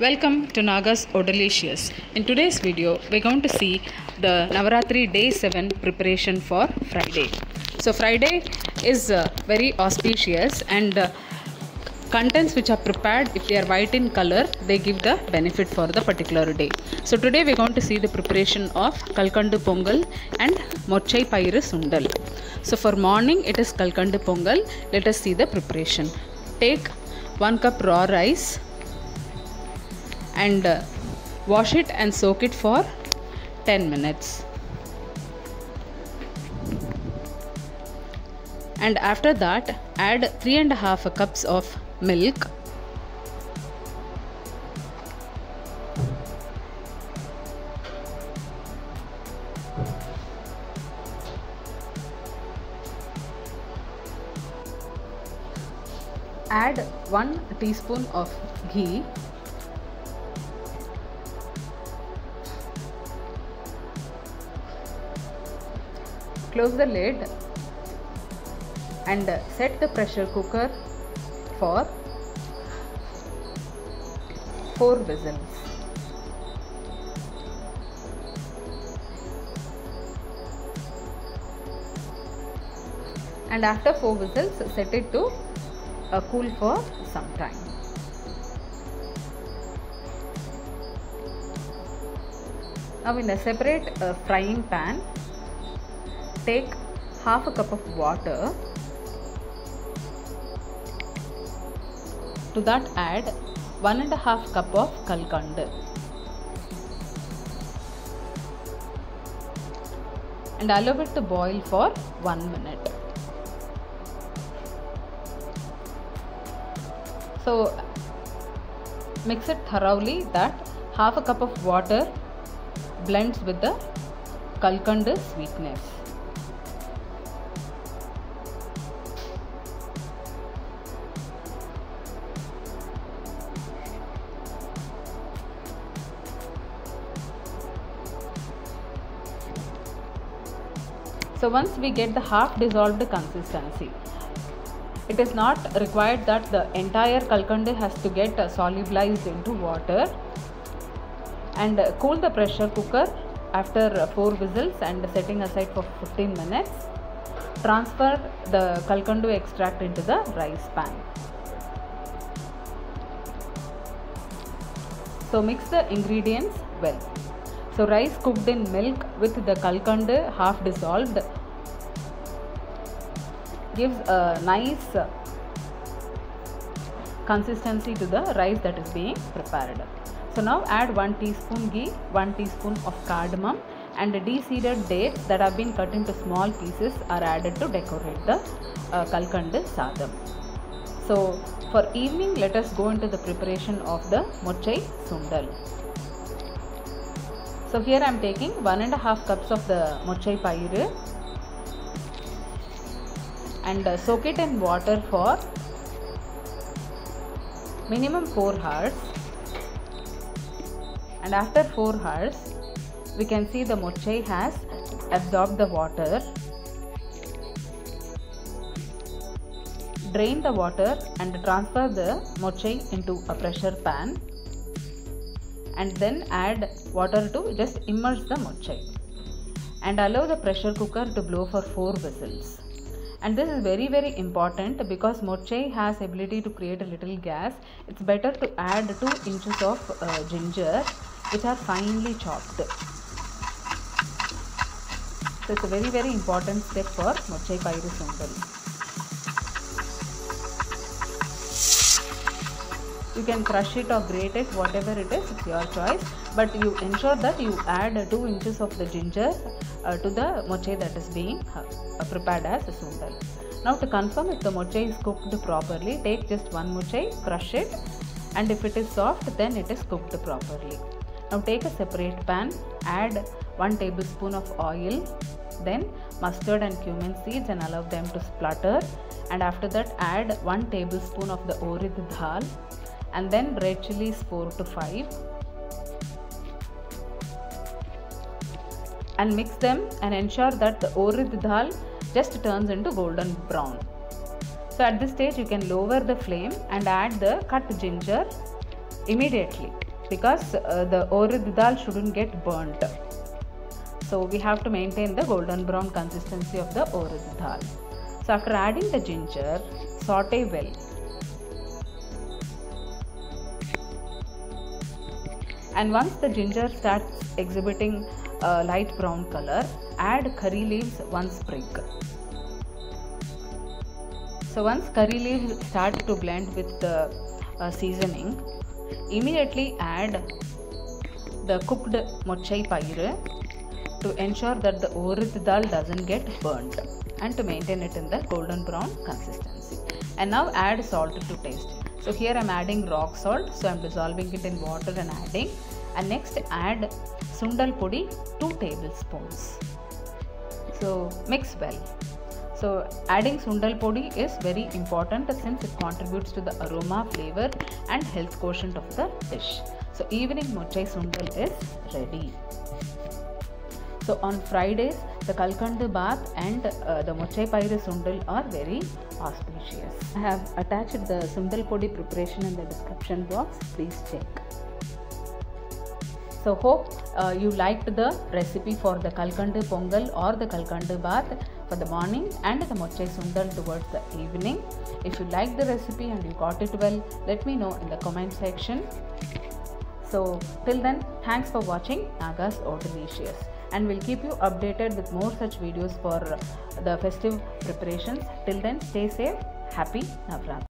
Welcome to Naga's Odalicious. In today's video, we're going to see the Navaratri Day 7 preparation for Friday. So Friday is very auspicious and contents which are prepared, if they are white in color, they give the benefit for the particular day. So today we're going to see the preparation of Kalkandu Pongal and Mochai Pairu Sundal. So for morning it is Kalkandu Pongal. Let us see the preparation. Take 1 cup raw rice and wash it and soak it for 10 minutes. And after that, add 3.5 cups of milk, add 1 teaspoon of ghee, close the lid and set the pressure cooker for 4 whistles. And after 4 whistles, set it to cool for some time. Now in a separate frying pan, take half a cup of water. To that add 1.5 cup of kalkandu and allow it to boil for 1 minute. So mix it thoroughly that half a cup of water blends with the kalkandu sweetness. So once we get the half dissolved consistency, it is not required that the entire kalkandu has to get solubilized into water, and cool the pressure cooker after 4 whistles and setting aside for 15 minutes. Transfer the kalkandu extract into the rice pan. So mix the ingredients well. So rice cooked in milk with the kalkandu half dissolved gives a nice consistency to the rice that is being prepared. So now add 1 teaspoon ghee, 1 teaspoon of cardamom and de-seeded dates that have been cut into small pieces are added to decorate the kalkandu sadam. So for evening, let us go into the preparation of the Mochai Sundal. So here I am taking 1.5 cups of the Mochai Pairu and soak it in water for minimum 4 hours. And after 4 hours, we can see the Mochai has absorbed the water. Drain the water and transfer the Mochai into a pressure pan. And then add water to just immerse the Mochai and allow the pressure cooker to blow for 4 whistles. And this is very important because Mochai has ability to create a little gas. It's better to add 2 inches of ginger which are finely chopped. So it's a very important step for Mochai Pairu Sundal. You can crush it or grate it, whatever it is, it's your choice. But you ensure that you add 2 inches of the ginger to the Mochai that is being prepared as a sundal. Now to confirm if the Mochai is cooked properly, take just 1 Mochai, crush it, and if it is soft, then it is cooked properly. Now take a separate pan, add 1 tablespoon of oil, then mustard and cumin seeds and allow them to splutter, and after that add 1 tablespoon of the urid dal and then red chilies 4 to 5 and mix them and ensure that the urid dal just turns into golden brown. So at this stage you can lower the flame and add the cut ginger immediately. because the urad dal shouldn't get burnt. So we have to maintain the golden brown consistency of the urad dal. So after adding the ginger, saute well. And once the ginger starts exhibiting a light brown color, add curry leaves 1 sprig. So once curry leaves start to blend with the seasoning, immediately add the cooked mochai pairu to ensure that the urad dal doesn't get burnt and to maintain it in the golden brown consistency. And now add salt to taste. So here I am adding rock salt, so I am dissolving it in water and adding. And next add sundal podi 2 tablespoons. So mix well. So adding sundal podi is very important since it contributes to the aroma, flavor and health quotient of the dish. So evening mochai sundal is ready. So on Fridays, the Kalkandu bath and the mochai pairu sundal are very auspicious. I have attached the sundal podi preparation in the description box. Please check. So hope you liked the recipe for the Kalkandu Pongal or the Kalkandu bath for the morning and the mochai sundal towards the evening. If you liked the recipe and you got it well, let me know in the comment section. So till then, thanks for watching Naga's Odelicious, and we'll keep you updated with more such videos for the festive preparations. Till then, stay safe. Happy Navratri.